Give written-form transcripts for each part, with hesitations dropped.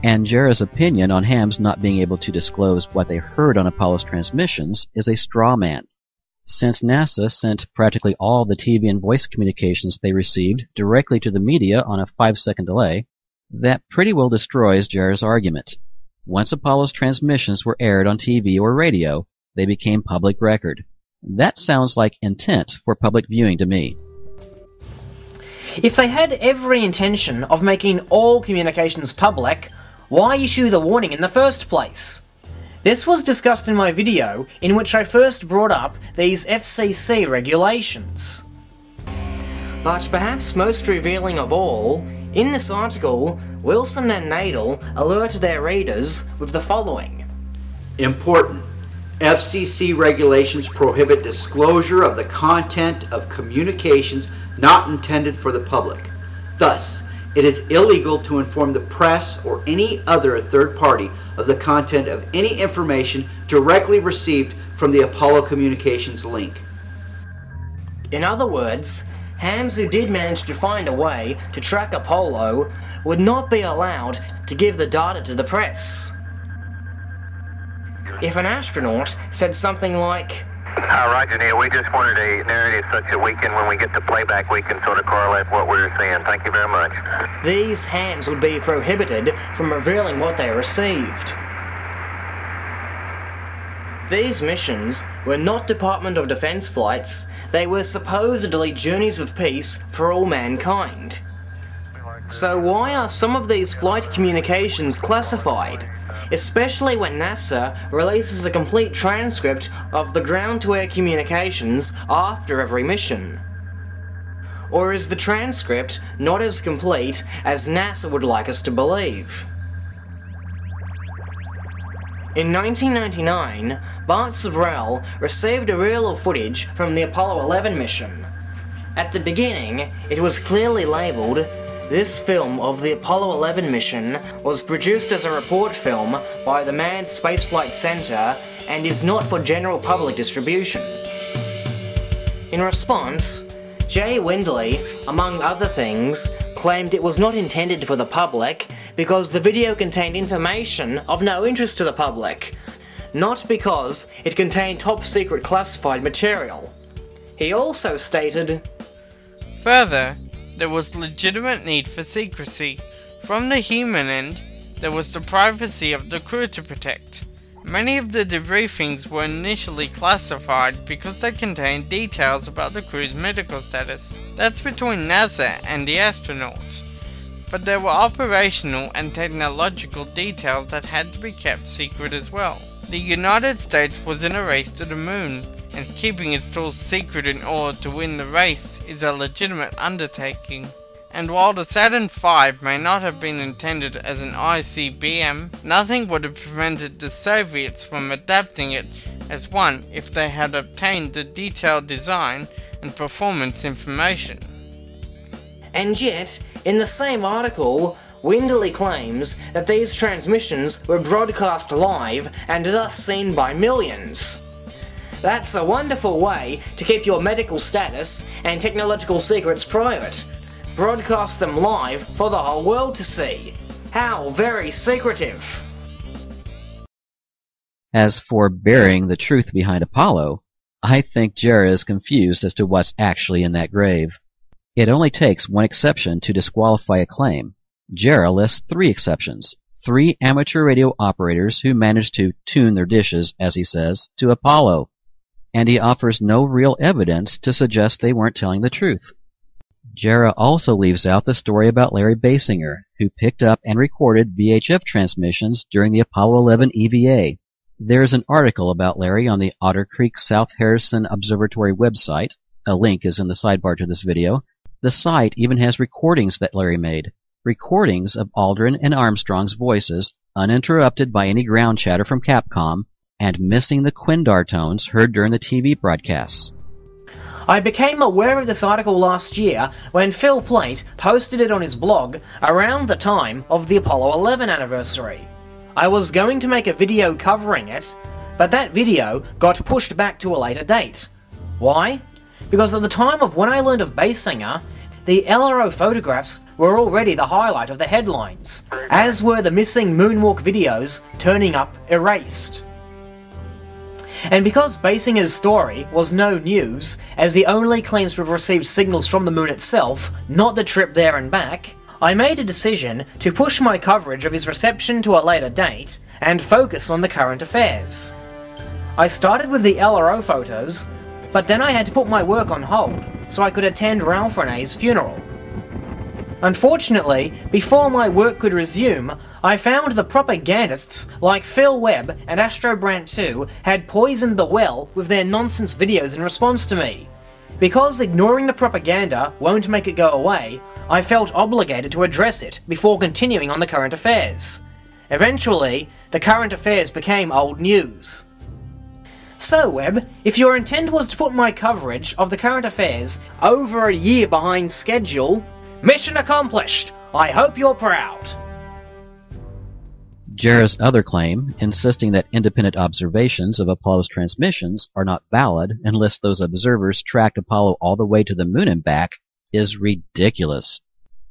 And Jarrah's opinion on hams not being able to disclose what they heard on Apollo's transmissions is a straw man, since NASA sent practically all the TV and voice communications they received directly to the media on a 5-second delay. That pretty well destroys Jarrah's argument. Once Apollo's transmissions were aired on TV or radio, they became public record. That sounds like intent for public viewing to me. If they had every intention of making all communications public, why issue the warning in the first place? This was discussed in my video in which I first brought up these FCC regulations. But perhaps most revealing of all, in this article, Wilson and Nadel alert their readers with the following. Important. FCC regulations prohibit disclosure of the content of communications not intended for the public. Thus, it is illegal to inform the press or any other third party of the content of any information directly received from the Apollo communications link. In other words, hams who did manage to find a way to track Apollo would not be allowed to give the data to the press. If an astronaut said something like, Roger, Neil, we just wanted a narrative such that we can, when we get to playback, we can sort of correlate what we're seeing. Thank you very much. These hams would be prohibited from revealing what they received. These missions were not Department of Defense flights, they were supposedly journeys of peace for all mankind. So why are some of these flight communications classified? Especially when NASA releases a complete transcript of the ground-to-air communications after every mission. Or is the transcript not as complete as NASA would like us to believe? In 1999, Bart Sibrel received a reel of footage from the Apollo 11 mission. At the beginning, it was clearly labelled, "This film of the Apollo 11 mission was produced as a report film by the Manned Spaceflight Center and is not for general public distribution." In response, Jay Windley, among other things, claimed it was not intended for the public because the video contained information of no interest to the public, not because it contained top-secret classified material. He also stated, "Further, there was legitimate need for secrecy. From the human end, there was the privacy of the crew to protect. Many of the debriefings were initially classified because they contained details about the crew's medical status. That's between NASA and the astronauts. But there were operational and technological details that had to be kept secret as well. The United States was in a race to the moon, and keeping its tools secret in order to win the race is a legitimate undertaking. And while the Saturn V may not have been intended as an ICBM, nothing would have prevented the Soviets from adapting it as one if they had obtained the detailed design and performance information." And yet, in the same article, Windley claims that these transmissions were broadcast live and thus seen by millions. That's a wonderful way to keep your medical status and technological secrets private. Broadcast them live for the whole world to see. How very secretive. As for burying the truth behind Apollo, I think Jarrah is confused as to what's actually in that grave. It only takes one exception to disqualify a claim. Jarrah lists 3 exceptions. 3 amateur radio operators who managed to tune their dishes, as he says, to Apollo. And he offers no real evidence to suggest they weren't telling the truth. Jarrah also leaves out the story about Larry Basinger, who picked up and recorded VHF transmissions during the Apollo 11 EVA. There's an article about Larry on the Otter Creek South Harrison Observatory website. A link is in the sidebar to this video. The site even has recordings that Larry made. Recordings of Aldrin and Armstrong's voices, uninterrupted by any ground chatter from Capcom, and missing the Quindar tones heard during the TV broadcasts. I became aware of this article last year when Phil Plait posted it on his blog around the time of the Apollo 11 anniversary. I was going to make a video covering it, but that video got pushed back to a later date. Why? Because at the time of when I learned of Basinger, the LRO photographs were already the highlight of the headlines, as were the missing moonwalk videos turning up erased. And because Basinger's story was no news, as he only claims to have received signals from the moon itself, not the trip there and back, I made a decision to push my coverage of his reception to a later date and focus on the current affairs. I started with the LRO photos, but then I had to put my work on hold so I could attend Ralph Renee's funeral. Unfortunately, before my work could resume, I found the propagandists like Phil Webb and Astrobrand 2 had poisoned the well with their nonsense videos in response to me. Because ignoring the propaganda won't make it go away, I felt obligated to address it before continuing on the current affairs. Eventually, the current affairs became old news. So Webb, if your intent was to put my coverage of the current affairs over a year behind schedule, mission accomplished! I hope you're proud! Jarrah's other claim, insisting that independent observations of Apollo's transmissions are not valid unless those observers tracked Apollo all the way to the moon and back, is ridiculous.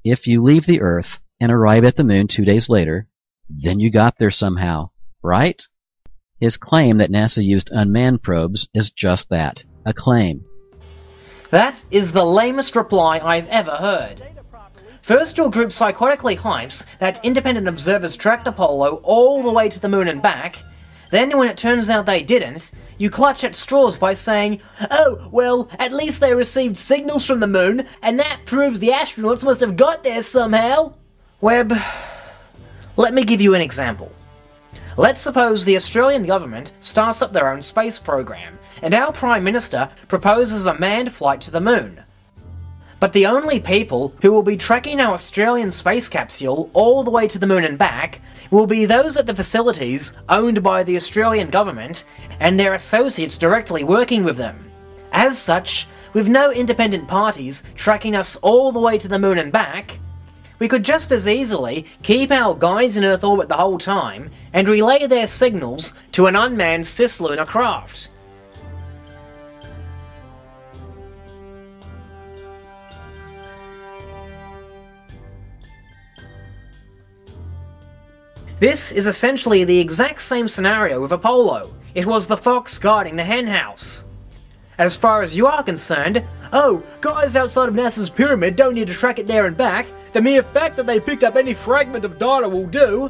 If you leave the Earth and arrive at the moon 2 days later, then you got there somehow, right? His claim that NASA used unmanned probes is just that, a claim. That is the lamest reply I've ever heard. First, your group psychotically hypes that independent observers tracked Apollo all the way to the moon and back. Then, when it turns out they didn't, you clutch at straws by saying, "Oh, well, at least they received signals from the moon, and that proves the astronauts must have got there somehow." Webb, let me give you an example. Let's suppose the Australian government starts up their own space program, and our Prime Minister proposes a manned flight to the moon. But the only people who will be tracking our Australian space capsule all the way to the moon and back will be those at the facilities owned by the Australian government and their associates directly working with them. As such, with no independent parties tracking us all the way to the moon and back, we could just as easily keep our guys in Earth orbit the whole time and relay their signals to an unmanned cislunar craft. This is essentially the exact same scenario with Apollo. It was the fox guarding the henhouse. As far as you are concerned, oh, guys outside of NASA's pyramid don't need to track it there and back. The mere fact that they picked up any fragment of data will do.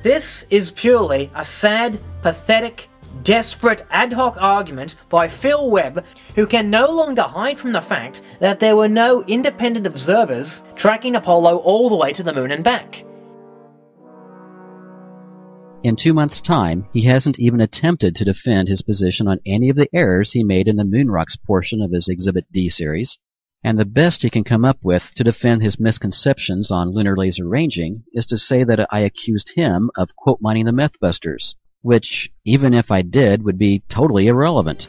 This is purely a sad, pathetic, desperate ad hoc argument by Phil Webb, who can no longer hide from the fact that there were no independent observers tracking Apollo all the way to the moon and back. In 2 months' time, he hasn't even attempted to defend his position on any of the errors he made in the moon rocks portion of his Exhibit D series, and the best he can come up with to defend his misconceptions on lunar laser ranging is to say that I accused him of quote mining the Mythbusters, which, even if I did, would be totally irrelevant.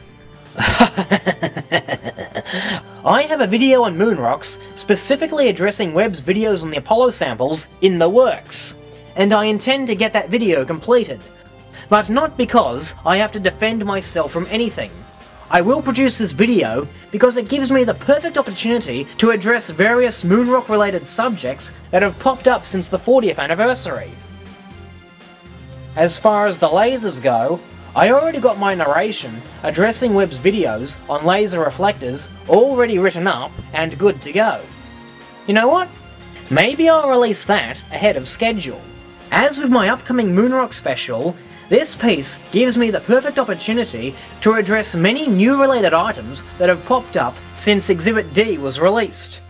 I have a video on moon rocks specifically addressing Webb's videos on the Apollo samples in the works, and I intend to get that video completed. But not because I have to defend myself from anything. I will produce this video because it gives me the perfect opportunity to address various moonrock related subjects that have popped up since the 40th anniversary. As far as the lasers go, I already got my narration addressing Webb's videos on laser reflectors already written up and good to go. You know what? Maybe I'll release that ahead of schedule. As with my upcoming Moonrock special, this piece gives me the perfect opportunity to address many new related items that have popped up since Exhibit D was released.